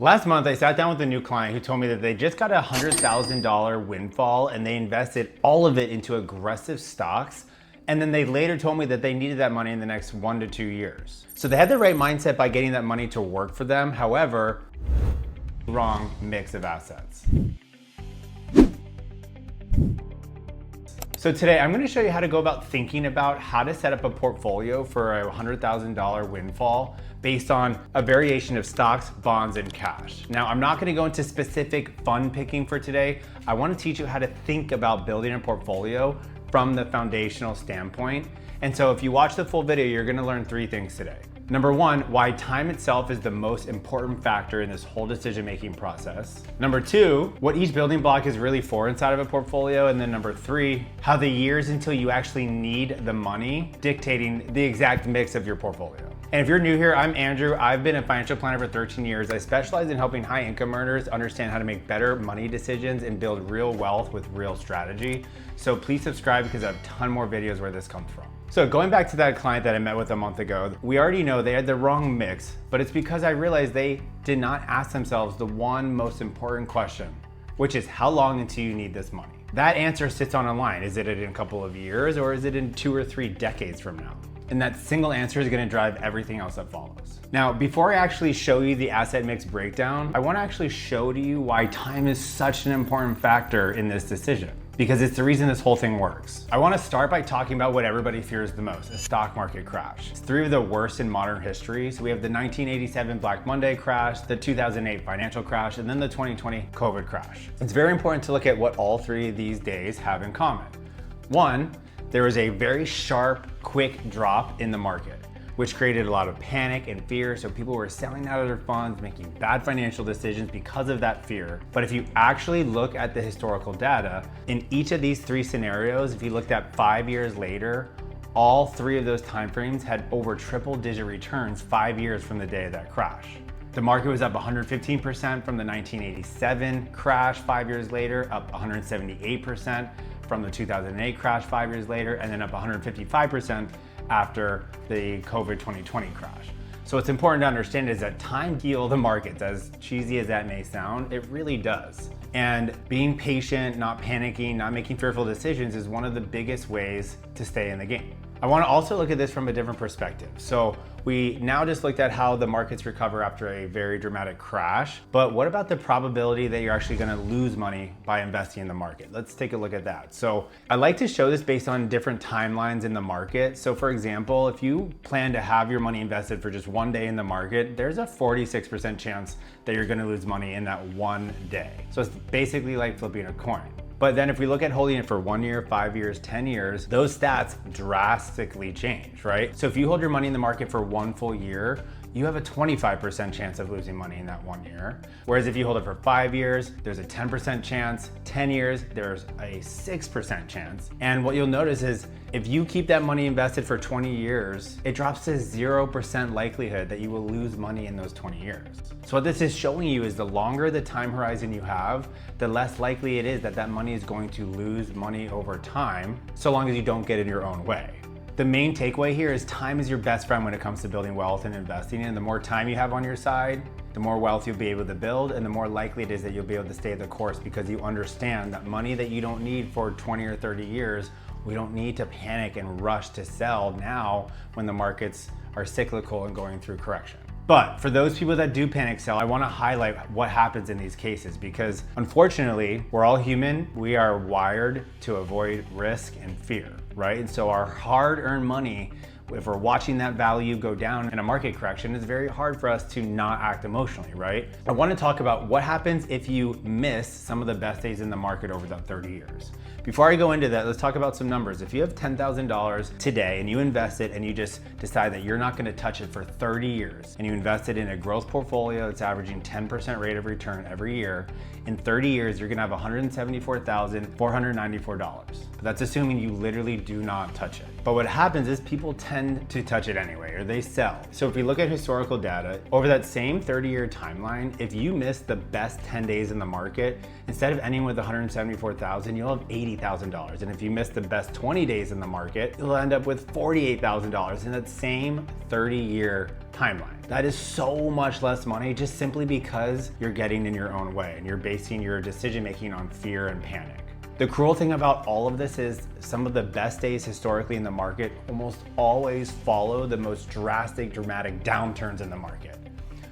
Last month, I sat down with a new client who told me that they just got a $100,000 windfall and they invested all of it into aggressive stocks. And then they later told me that they needed that money in the next 1 to 2 years. So they had the right mindset by getting that money to work for them. However, wrong mix of assets. So today I'm going to show you how to go about thinking about how to set up a portfolio for a $100,000 windfall based on a variation of stocks, bonds, and cash. Now, I'm not going to go into specific fund picking for today. I want to teach you how to think about building a portfolio from the foundational standpoint. And so if you watch the full video, you're going to learn 3 things today. Number 1, why time itself is the most important factor in this whole decision-making process. Number 2, what each building block is really for inside of a portfolio. And then number 3, how the years until you actually need the money dictating the exact mix of your portfolio. And if you're new here, I'm Andrew. I've been a financial planner for 13 years. I specialize in helping high income earners understand how to make better money decisions and build real wealth with real strategy. So please subscribe because I have a ton more videos where this comes from. So going back to that client that I met with a month ago, we already know they had the wrong mix, but it's because I realized they did not ask themselves the one most important question, which is how long until you need this money? That answer sits on a line. Is it in a couple of years or is it in 2 or 3 decades from now? And that single answer is going to drive everything else that follows. Now, before I actually show you the asset mix breakdown, I want to actually show to you why time is such an important factor in this decision, because it's the reason this whole thing works. I want to start by talking about what everybody fears the most, a stock market crash. It's 3 of the worst in modern history. So we have the 1987 Black Monday crash, the 2008 financial crash, and then the 2020 COVID crash. It's very important to look at what all 3 of these days have in common. 1, there was a very sharp, quick drop in the market, which created a lot of panic and fear. So people were selling out of their funds, making bad financial decisions because of that fear. But if you actually look at the historical data, in each of these 3 scenarios, if you looked at 5 years later, all 3 of those timeframes had over triple-digit returns 5 years from the day of that crash. The market was up 115% from the 1987 crash 5 years later, up 178% from the 2008 crash 5 years later, and then up 155% after the COVID 2020 crash. So what's important to understand is that time heals the markets, as cheesy as that may sound, it really does. And being patient, not panicking, not making fearful decisions is one of the biggest ways to stay in the game. I want to also look at this from a different perspective. So we now just looked at how the markets recover after a very dramatic crash, but what about the probability that you're actually going to lose money by investing in the market? Let's take a look at that. So I like to show this based on different timelines in the market. So for example, if you plan to have your money invested for just 1 day in the market, there's a 46% chance that you're going to lose money in that 1 day. So it's basically like flipping a coin. But then if we look at holding it for 1 year, 5 years, 10 years, those stats drastically change, right? So if you hold your money in the market for 1 full year, you have a 25% chance of losing money in that 1 year. Whereas if you hold it for 5 years, there's a 10% chance. 10 years, there's a 6% chance. And what you'll notice is if you keep that money invested for 20 years, it drops to 0% likelihood that you will lose money in those 20 years. So what this is showing you is the longer the time horizon you have, the less likely it is that that money is going to lose money over time, so long as you don't get in your own way. The main takeaway here is time is your best friend when it comes to building wealth and investing. And the more time you have on your side, the more wealth you'll be able to build, and the more likely it is that you'll be able to stay the course, because you understand that money that you don't need for 20 or 30 years, we don't need to panic and rush to sell now when the markets are cyclical and going through correction. But for those people that do panic sell, I want to highlight what happens in these cases, because unfortunately, we're all human. We are wired to avoid risk and fear, right? And so our hard-earned money, if we're watching that value go down in a market correction, it's very hard for us to not act emotionally, right? I want to talk about what happens if you miss some of the best days in the market over that 30 years. Before I go into that, let's talk about some numbers. If you have $10,000 today and you invest it and you just decide that you're not going to touch it for 30 years and you invest it in a growth portfolio that's averaging 10% rate of return every year, in 30 years, you're going to have $174,494. That's assuming you literally do not touch it. But what happens is people tend to touch it anyway, or they sell. So if we look at historical data, over that same 30-year timeline, if you miss the best 10 days in the market, instead of ending with $174,000, you'll have $80,000. And if you miss the best 20 days in the market, you'll end up with $48,000 in that same 30-year timeline. That is so much less money just simply because you're getting in your own way and you're basing your decision making on fear and panic. The cruel thing about all of this is some of the best days historically in the market almost always follow the most dramatic downturns in the market.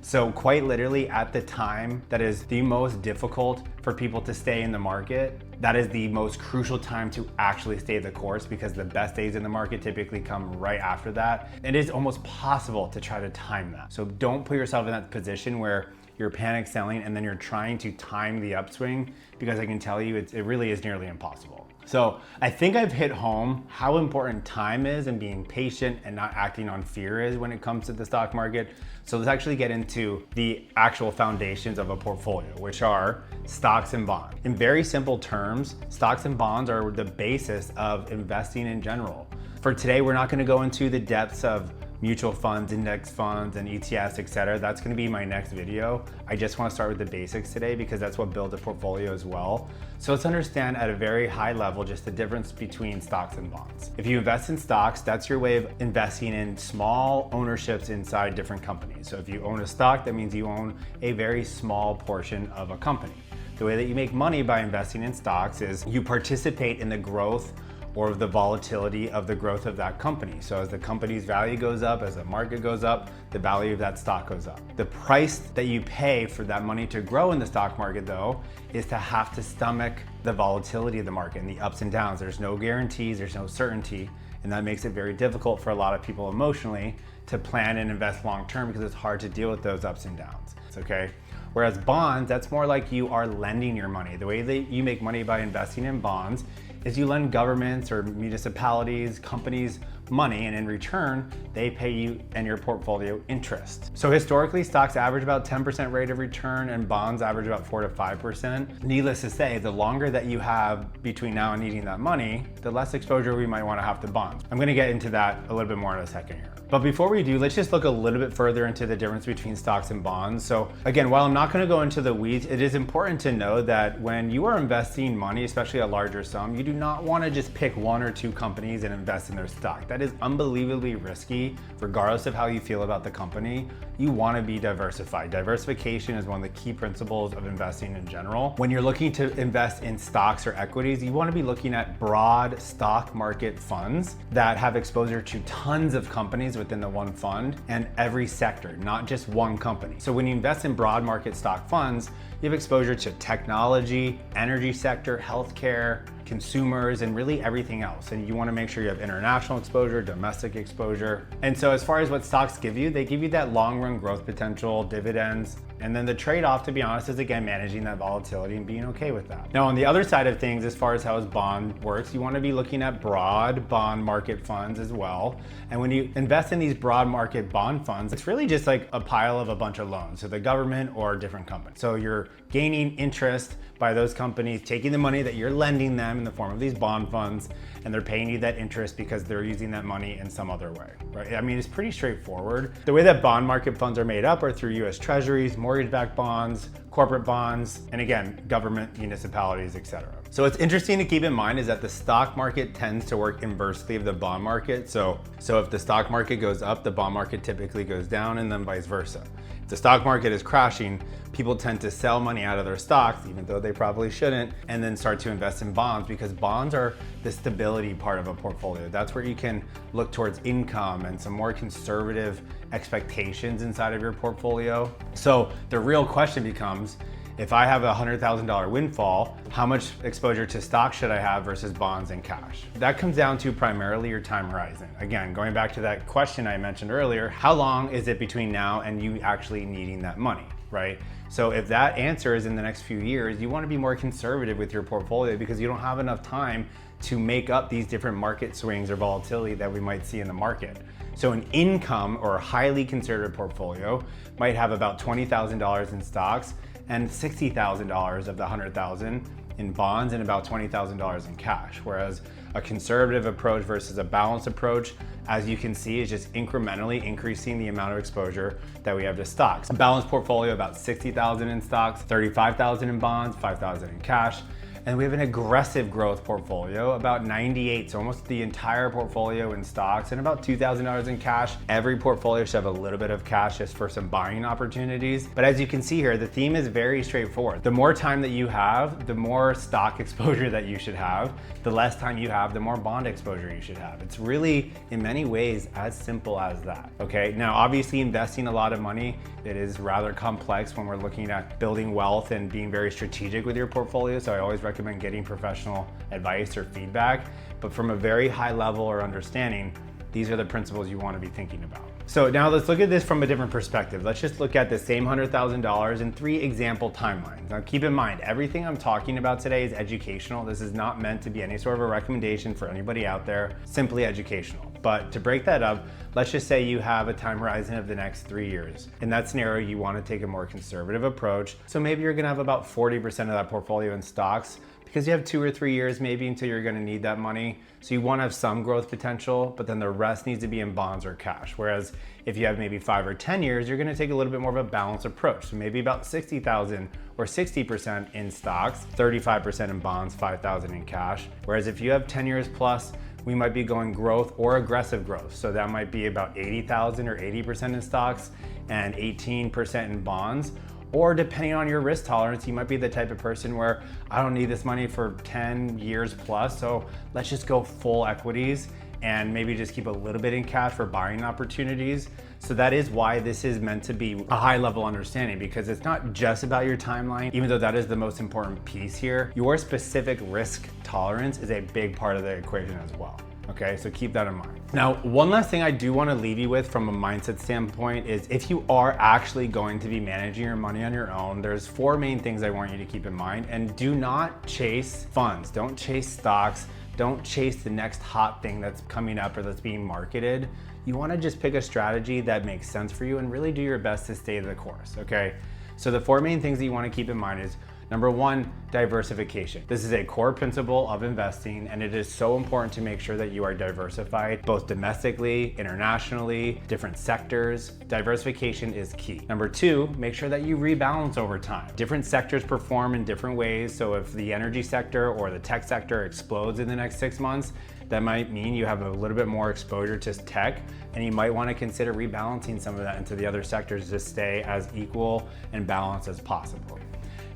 So quite literally at the time that is the most difficult for people to stay in the market, that is the most crucial time to actually stay the course, because the best days in the market typically come right after that. It is almost possible to try to time that. So don't put yourself in that position where you're panic selling and then you're trying to time the upswing, because I can tell you it really is nearly impossible. So I think I've hit home how important time is and being patient and not acting on fear is when it comes to the stock market. So let's actually get into the actual foundations of a portfolio, which are stocks and bonds. In very simple terms, stocks and bonds are the basis of investing in general. For today, we're not going to go into the depths of mutual funds, index funds, and ETFs, etc. That's going to be my next video. I just want to start with the basics today because that's what builds a portfolio as well. So let's understand at a very high level just the difference between stocks and bonds. If you invest in stocks, that's your way of investing in small ownerships inside different companies. So if you own a stock, that means you own a very small portion of a company. The way that you make money by investing in stocks is you participate in the growth or the volatility of the growth of that company. So as the company's value goes up, as the market goes up, the value of that stock goes up. The price that you pay for that money to grow in the stock market, though, is to have to stomach the volatility of the market and the ups and downs. There's no guarantees, there's no certainty, and that makes it very difficult for a lot of people emotionally to plan and invest long-term because it's hard to deal with those ups and downs, okay? Whereas bonds, that's more like you are lending your money. The way that you make money by investing in bonds is you lend governments or municipalities, companies money, and in return, they pay you and your portfolio interest. So historically, stocks average about 10% rate of return and bonds average about 4 to 5%. Needless to say, the longer that you have between now and needing that money, the less exposure we might want to have to bonds. I'm going to get into that a little bit more in a second here. But before we do, let's just look a little bit further into the difference between stocks and bonds. So again, while I'm not going to go into the weeds, it is important to know that when you are investing money, especially a larger sum, you do not want to just pick one or two companies and invest in their stock. That is unbelievably risky, regardless of how you feel about the company. You want to be diversified. Diversification is one of the key principles of investing in general. When you're looking to invest in stocks or equities, you want to be looking at broad stock market funds that have exposure to tons of companies within the one fund and every sector, not just one company. So when you invest in broad market stock funds, you have exposure to technology, energy sector, healthcare, consumers, and really everything else. And you want to make sure you have international exposure, domestic exposure. And so as far as what stocks give you, they give you that long run growth potential, dividends, and then the trade-off, to be honest, is again managing that volatility and being okay with that. Now on the other side of things, as far as how a bond works, you want to be looking at broad bond market funds as well. And when you invest in these broad market bond funds, it's really just like a pile of a bunch of loans, so the government or different companies. So you're gaining interest by those companies taking the money that you're lending them in the form of these bond funds, and they're paying you that interest because they're using that money in some other way, right? I mean, it's pretty straightforward. The way that bond market funds are made up are through US Treasuries, mortgage-backed bonds, corporate bonds, and again, government, municipalities, etc. So what's interesting to keep in mind is that the stock market tends to work inversely of the bond market. So if the stock market goes up, the bond market typically goes down, and then vice versa. If the stock market is crashing, people tend to sell money out of their stocks, even though they probably shouldn't, and then start to invest in bonds, because bonds are the stability part of a portfolio. That's where you can look towards income and some more conservative expectations inside of your portfolio. So the real question becomes, if I have a $100,000 windfall, how much exposure to stocks should I have versus bonds and cash? That comes down to primarily your time horizon. Again, going back to that question I mentioned earlier, how long is it between now and you actually needing that money, right? So if that answer is in the next few years, you want to be more conservative with your portfolio because you don't have enough time to make up these different market swings or volatility that we might see in the market. So an income or a highly conservative portfolio might have about $20,000 in stocks and $60,000 of the $100,000 in bonds and about $20,000 in cash. Whereas a conservative approach versus a balanced approach, as you can see, is just incrementally increasing the amount of exposure that we have to stocks. A balanced portfolio, about 60,000 in stocks, 35,000 in bonds, 5,000 in cash. And we have an aggressive growth portfolio, about 98, so almost the entire portfolio in stocks and about $2,000 in cash. Every portfolio should have a little bit of cash just for some buying opportunities. But as you can see here, the theme is very straightforward. The more time that you have, the more stock exposure that you should have. The less time you have, the more bond exposure you should have. It's really, in many ways, as simple as that, okay? Now, obviously investing a lot of money, it is rather complex when we're looking at building wealth and being very strategic with your portfolio. So I always recommend getting professional advice or feedback. But from a very high level or understanding, these are the principles you want to be thinking about. So now let's look at this from a different perspective. Let's just look at the same $100,000 in 3 example timelines. Now keep in mind, everything I'm talking about today is educational. This is not meant to be any sort of a recommendation for anybody out there, simply educational. But to break that up, let's just say you have a time horizon of the next 3 years. In that scenario, you want to take a more conservative approach. So maybe you're going to have about 40% of that portfolio in stocks, because you have 2 or 3 years maybe until you're going to need that money. So you want to have some growth potential, but then the rest needs to be in bonds or cash. Whereas if you have maybe 5 or 10 years, you're going to take a little bit more of a balanced approach. So maybe about 60,000 or 60% in stocks, 35% in bonds, 5,000 in cash. Whereas if you have 10 years plus, we might be going growth or aggressive growth. So that might be about 80,000 or 80% in stocks and 18% in bonds. Or depending on your risk tolerance, you might be the type of person where I don't need this money for 10 years plus, so let's just go full equities and maybe just keep a little bit in cash for buying opportunities. So that is why this is meant to be a high level understanding, because it's not just about your timeline, even though that is the most important piece here. Your specific risk tolerance is a big part of the equation as well. Okay, so keep that in mind. Now, one last thing I do want to leave you with from a mindset standpoint is if you are actually going to be managing your money on your own, there's 4 main things I want you to keep in mind. And do not chase funds. Don't chase stocks. Don't chase the next hot thing that's coming up or that's being marketed. You want to just pick a strategy that makes sense for you and really do your best to stay the course, okay? So the 4 main things that you want to keep in mind is number 1, diversification. This is a core principle of investing, and it is so important to make sure that you are diversified, both domestically, internationally, different sectors. Diversification is key. Number 2, make sure that you rebalance over time. Different sectors perform in different ways, so if the energy sector or the tech sector explodes in the next 6 months, that might mean you have a little bit more exposure to tech, and you might want to consider rebalancing some of that into the other sectors to stay as equal and balanced as possible.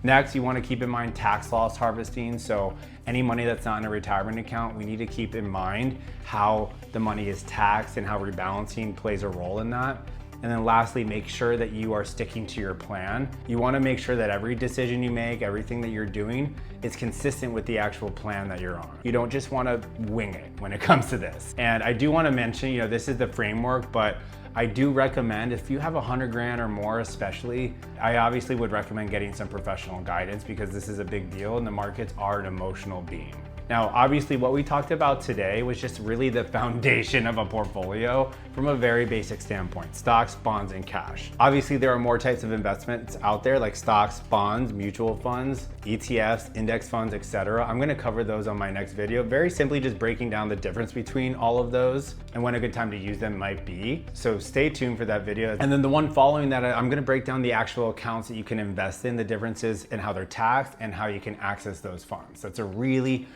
Next, you want to keep in mind tax loss harvesting. So any money that's not in a retirement account, we need to keep in mind how the money is taxed and how rebalancing plays a role in that. And then lastly, make sure that you are sticking to your plan. You want to make sure that every decision you make, everything that you're doing is consistent with the actual plan that you're on. You don't just want to wing it when it comes to this. And I do want to mention, this is the framework, but I do recommend if you have 100 grand or more especially, I obviously would recommend getting some professional guidance because this is a big deal and the markets are an emotional being. Now, obviously what we talked about today was just really the foundation of a portfolio from a very basic standpoint: stocks, bonds, and cash. Obviously there are more types of investments out there like stocks, bonds, mutual funds, ETFs, index funds, etc. I'm gonna cover those on my next video, very simply just breaking down the difference between all of those and when a good time to use them might be. So stay tuned for that video. And then the one following that, I'm gonna break down the actual accounts that you can invest in, the differences in how they're taxed and how you can access those funds. That's a really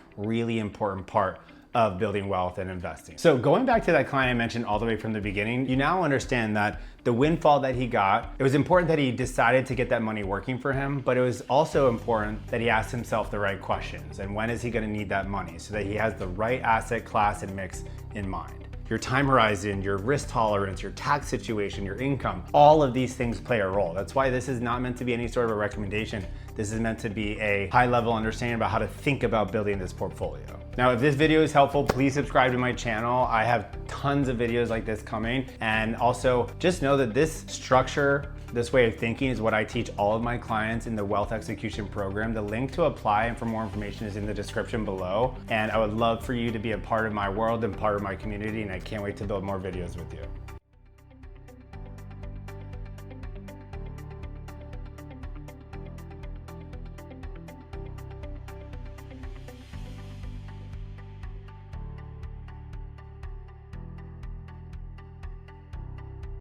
important part of building wealth and investing. So going back to that client I mentioned all the way from the beginning, you now understand that the windfall that he got, it was important that he decided to get that money working for him, but it was also important that he asked himself the right questions. And when is he gonna need that money so that he has the right asset class and mix in mind. Your time horizon, your risk tolerance, your tax situation, your income, all of these things play a role. That's why this is not meant to be any sort of a recommendation. This is meant to be a high-level understanding about how to think about building this portfolio. Now, if this video is helpful, please subscribe to my channel. I have tons of videos like this coming. And also just know that this structure, this way of thinking is what I teach all of my clients in the Wealth Execution Program. The link to apply and for more information is in the description below. And I would love for you to be a part of my world and part of my community, and I can't wait to build more videos with you.